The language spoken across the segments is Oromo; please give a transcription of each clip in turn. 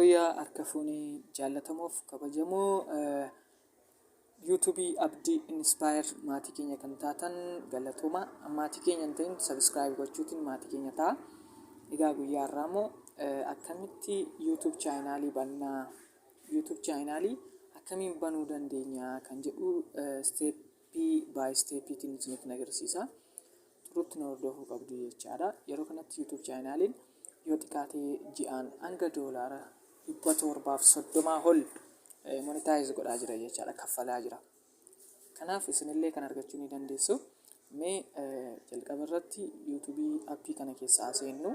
Fooyyaa harka fuunee jaallatamuuf kabajamoo yuutuubii abdii inspire maatii keenya kan taatan galatooma. Maatii keenya hin ta'in sabiskiraayib gochuutiin maatii keenya ta'a. Egaa guyyaa irraa immoo akkamitti yuutuub chaayinaalii bannaa, yuutuub chaayinaalii akkamiin banuu dandeenya kan jedhu steeppii baay steeppiitiin isinitti agarsiisa. Turuutti na hordofuu qabdu jechaadha. Yeroo kanatti yuutuub chaayinaaliin yoo xiqqaatee ji'aan hanga doolaara 730 ol monetaayiz godhaa jira jechaadha, kaffalaa jira. Kanaaf isinillee kan argachuu ni dandeessu. Mee jalqaba irratti yuutuubii appii kana keessaa seennu.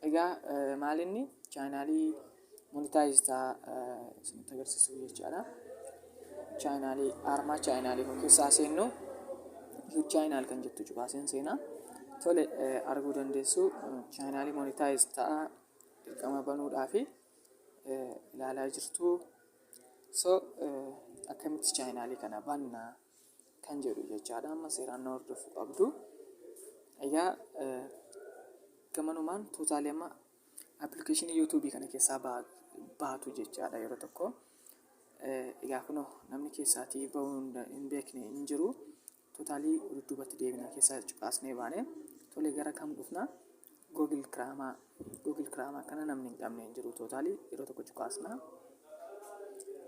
Egaa maalinni chaayinaalii monetaayiz ta'a isinitti agarsiisu jechaadha. Chaayinaalii armaa chaayinaalii kun keessaa seennu. Yuutuub chaayinaal kan jettu cufaaseen seenaa. Tole arguu dandeessu chaayinaalii monetaayiz ta'a dirqama banuudhaafi ilaalaa jirtu. So akkamitti chaayinaalii kana banna kan jedhu jechaadha. Amma seeraan na hordofuu qabdu. Egaa gamanumaan tootaalii amma appilikeeshinii yuutuubii kana keessaa baatu jechaadha yeroo tokko. Egaa kunoo namni keessaatii bahuu hin beekne hin jiru. Tootaalii dudduubatti deebinaa keessaa cuqaasnee baane. Tole gara kam dhufna? Google Kiraamaa kana namni hin qabne hin jiru. Tootaalii yeroo tokko cuqaasna.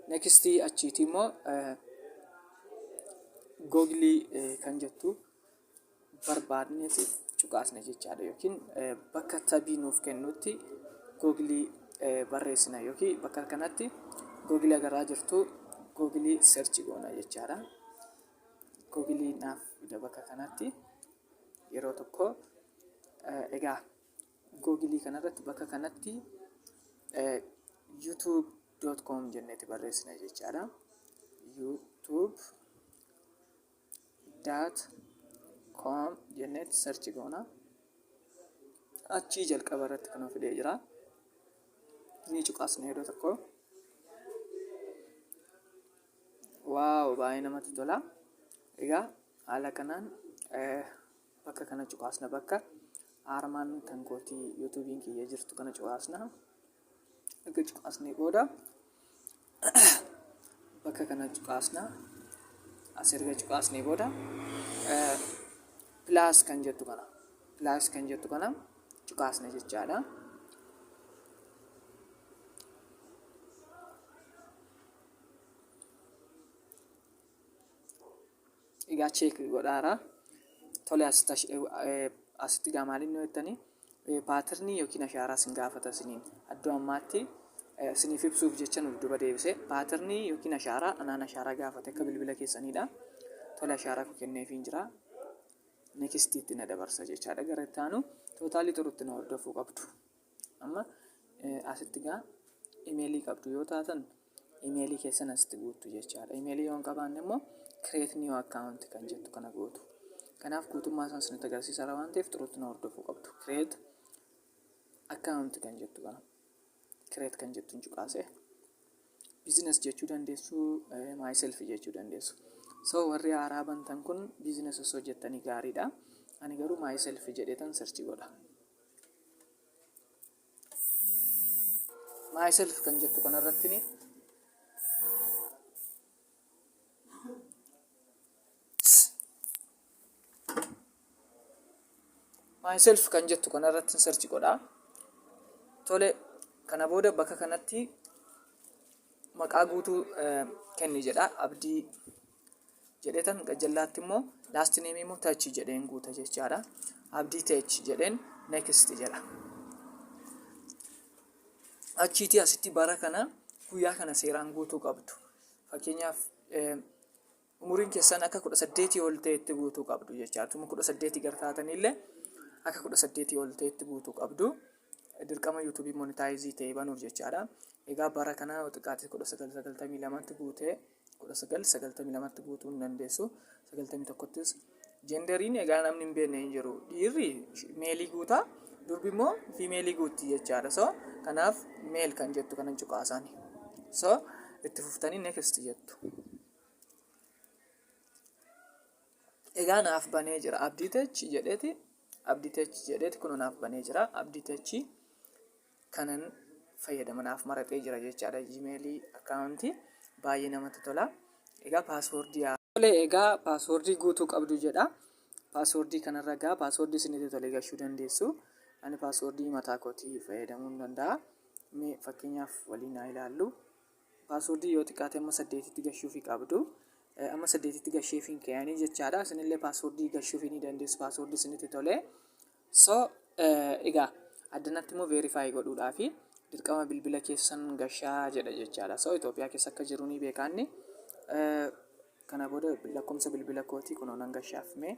Nekstii achiitii immoo Google kan jettu barbaadneeti cuqaasne jechaadha. Yookiin bakka tabii nuuf kennutti Google barreessina yookiin bakka kanatti Google agarraa jirtu Google search goona jechaadha. Google naaf bakka kanatti yeroo tokko egaa Google kanarratti bakka kanatti youtube.com jenneeti barreessina jechaadha. youtube.com jenneeti search goona. Achii jalqaba irratti kan fidee jira. Ni cuqaasne yeroo tokko. Waaw, baay'ee namatti tola. Egaa haala kanaan bakka kana cuqaasna, bakka armaan kan kootii yuutuubiin kiyya jirtu kana cuqaasna. Erga cuqaasnee booda bakka kana cuqaasna. As erga cuqaasnee booda pilaas kan jettu kana cuqaasna jechaadha. Egaa cheek godhaara. Tole asitti gaamaaliin yoo jettanii paaterni yookiin ashaaraa sin gaafata isiniin. Iddoo ammaatti isiniif ibsuuf jecha nu duuba deebisee paaterni yookiin ashaaraa anaan ashaaraa gaafate akka bilbila keessaniidha. Tole ashaaraa ku kenneefiin jira. Nekistiitti na dabarsa jechaadha. Gara itti aanu tootaalii turutti na hordofuu qabdu. Amma asitti gaa imeelii qabdu yoo taatan imeelii keessan asitti guuttu jechaadha. Imeelii yoo hin qabaanne immoo create new account kan jettu kana gootu. Kanaaf guutummaa isaan isinitti agarsiisa waan ta'eef turutti na hordofuu qabdu. Create account kan jettu kana. Create kan jettuun cuqaase. Business jechuu dandeessu, myself jechuu dandeessu. So warri haaraa bantan kun business osoo jettanii gaariidha. Ani garuu myself jedheetan search godha. Myself kan jettu kanarratti ni myself kan jettu kanarratti search godha. Tole kana booda bakka kanatti maqaa guutuu kenni jedha. Abdii jedheetan gajallaatti immoo last name immoo touch jedheen guuta jechaadha. Abdii touch jedheen next jedha. Achiiti asitti bara kana guyyaa kana seeraan guutuu qabdu. Fakkeenyaaf umuriin keessan akka 18 ol ta'etti guutuu qabdu jechaadha. 18 gartaatanillee akka 18 ol ta'etti guutuu qabdu. Dirqama yuutuubii monetaayizii ta'e banuuf jechaadha. Egaa bara kana xiqqaatti 1992tti guutee 1992tti guutuu hin dandeessu. 91ttis jenderiin egaa namni hin beekne hin jiru. Dhiirri meelii guutaa, durbi immoo fiimeelii guutti jechaadha. So kanaaf meel kan jettu kanan cuqaasaani. So itti fuftanii next jettu. Egaa naaf banee jira. Abdii touch jedheeti abditechi jedheet kun naaf banee jira. Abditechi kanan fayyadama naaf maratee jira jechaadha. Gmail akkaawuntii baay'ee namatti tola. Egaa paaswordii guutuu qabdu jedha. Paaswordii kanarra egaa paaswordii isinitti tole gashuu dandeessu. Ani paaswordii mataa kootii fayyadamuu ni danda'a. Mee fakkeenyaaf waliin haa ilaallu. Paaswordii yoo xiqqaate amma 8tti gashuufi qabdu. Amma 8tti gasheefiin ka'anii jechaadha. Isinillee paaswordii gashuufi ni dandeessu. Paaswordii isinitti tole. So egaa addanatti immoo veerifaayi godhuudhaafi dirqama bilbila keessan gashaa jedha jechaadha. So Itoophiyaa keessa akka jiru ni beekaanni. Kana booda lakkoofsa bilbila kootii kunoo nan gashaaf mee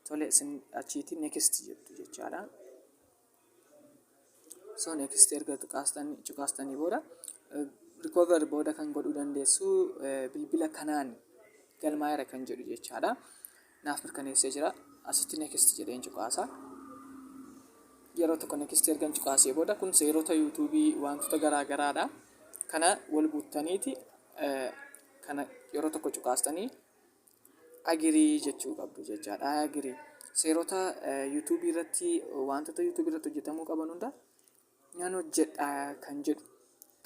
tole isin achiitii next jettu jechaadha. So next erga cuqaastanii booda recover booda kan godhuu dandeessu bilbila kanaan galmaa'eera kan jedhu jechaadha. Naaf mirkaneessee jira. Asitti next jedheen cuqaasa. Yeroo tokko next ergan cuqaasee booda kun seerota yuutuubii wantoota garaa garaadha. Kana wal guuttaniiti kana yeroo tokko cuqaastanii agirii jechuu qabdu jechaadha. Agirii seerota yuutuubii irratti wantoota yuutuubii irratti hojjetamuu qaban hunda nan hojjedha kan jedhu.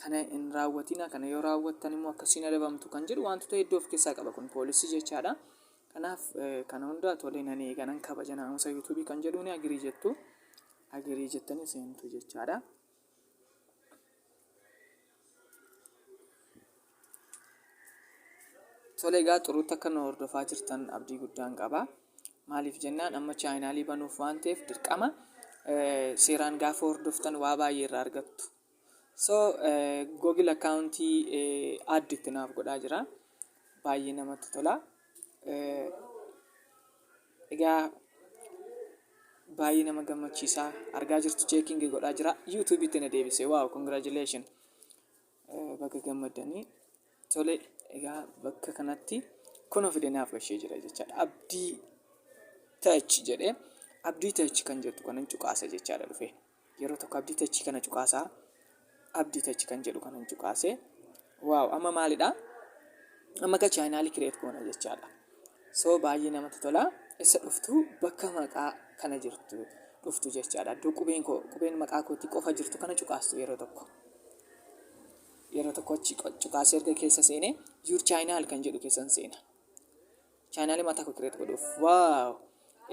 Kana hin raawwatina, kana yoo raawwattan immoo akkasiin adabamtu kan jedhu wantoota hedduu of keessaa qaba kun poolisii jechaadha. Kanaaf kana hunda tole nan eeganan kabaja naamusa yuutuubii kan jedhuuni agirii jettu. Agirii jettanii seentu jechaadha. Tole egaa xuruutti akka nu hordofaa jirtan abdii guddaan qaba. Maaliif jennaan amma chaayinaalii banuuf waan ta'eef dirqama seeraan gaafa hordoftan waa baay'ee irraa argattu. So Google akkaawuntii additti naaf godhaa jira. Baay'ee namatti tola. Egaa baay'ee nama gammachiisaa argaa jirtu cheekingii godhaa jira. YouTube'itti na deebise. Waaw congratulation. Bakka gammadanii. Tole egaa bakka kanatti kun of naaf gashee jira jechaadha. Abdii touch jedhee abdii touch kan jettu kanan cuqaasa jechaadha dhufe. Yeroo tokko abdii touch kana cuqaasaa. Abdii touch kan jedhu kanan cuqaase. Waaw amma maalidha? Amma ka chaayinaalii kireet goona jechaadha. So baay'ee namatti tola. Isa dhuftu bakka maqaa kana jirtu dhuftu jechaadha. Iddoo qubeen maqaa kootii qofa jirtu kana cuqaastu yeroo tokko achi cuqaasee erga keessa seene your channel kan jedhu keessan seena. Chaanaalii mataa koo kireet godhuuf. Waaw!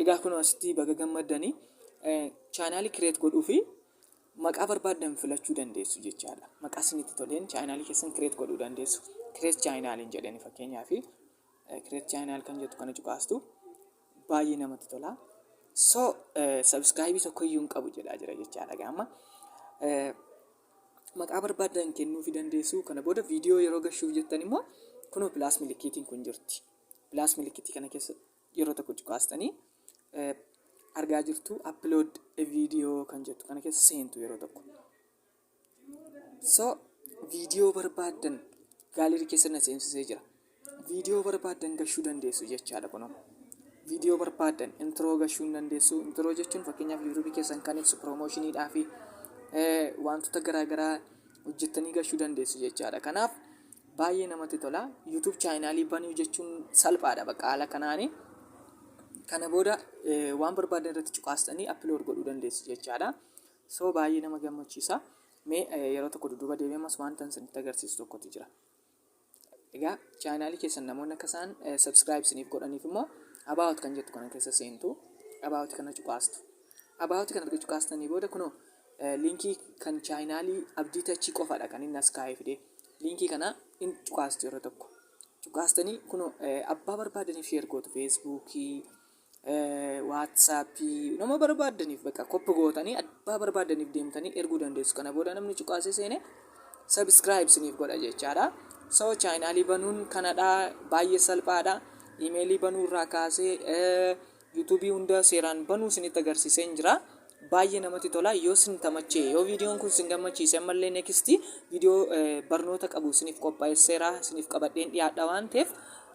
Egaa kun asitti baga gammadanii chaanaalii kireet godhuufi maqaa barbaadan filachuu dandeessu jechaadha. Maqaa isinitti toleen chaanaalii keessan kireet godhuu dandeessu. Kireet chaanaaliin jedhanii fakkeenyaaf kireet chaanaal kan jettu kana cuqaastu baay'ee namatti tola. So subscribe tokko iyyuu hin qabu jedhaa jira jechaadha. Amma maqaa barbaadan kennuufi dandeessu. Kana booda viidiyoo yeroo gashuuf jettan immoo kunoo pilaas milikiitiin kun jirti. Pilaas milikiitii kana keessa yeroo tokko cuqaastanii argaa jirtu upload viidiyoo kan jettu kana keessa seentu yeroo tokko. So viidiyoo barbaadan gaalerii keessa na seensisee jira. Viidiyoo barbaadan gashuu dandeessu jechaadha kunoo. Viidiyoo barbaadan introo gashuu dandeessu. Introo jechuun fakkeenyaaf yuutuubii keessan kan ibsu piroomoshiniidhaa fi wantoota garaagaraa hojjettanii gashuu dandeessu jechaadha. Kanaaf baay'ee namatti tola. YouTube chaanaalii banuu jechuun salphaadha bakka haala kanaani. Kana booda waan barbaadan irratti cuqaastanii upload godhuu dandeessu jechaadha. So baay'ee nama gammachiisa. Mee yeroo tokko dudduuba deebi'amas wanta isinitti agarsiisu tokkotu jira. Egaa chaanaalii keessan namoonni akka isaan subscribe isiniif godhaniif immoo about kan jettu kana keessa seentu. About kana cuqaastu. About kana erga cuqaastanii booda kunoo linkii kan chaanaalii abdii touch qofaadha kan inni as kaa'ee fide. Linkii kana in cuqaastu yeroo tokko. Cuqaastanii kunoo abbaa barbaadaniif share gootu feesbuukii, waatsaappii nama barbaadaniif bakka koppi gootanii abbaa barbaadaniif deemtanii erguu dandeessu. Kana booda namni cuqaasee seene subscribe isiniif godha jechaadha. So chaanaalii banuun kanadha baay'ee salphaadha. Imeelii banuu irraa kaasee yuutuubii hunda seeraan banuu isinitti agarsiisee jira. Baay'ee namatti tola. Yoo isin tamachee yoo viidiyoon kun isin gammachiise ammallee next viidiyoo barnoota qabu isiniif qopheesseera isiniif qabadheen dhiyaadha waan ta'eef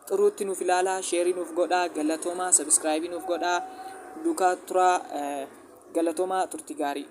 xuruutti nuuf ilaalaa, sheerii nuuf godhaa, galatoomaa, subscribe nuuf godhaa, duukaa turaa, galatoomaa, turtii gaarii.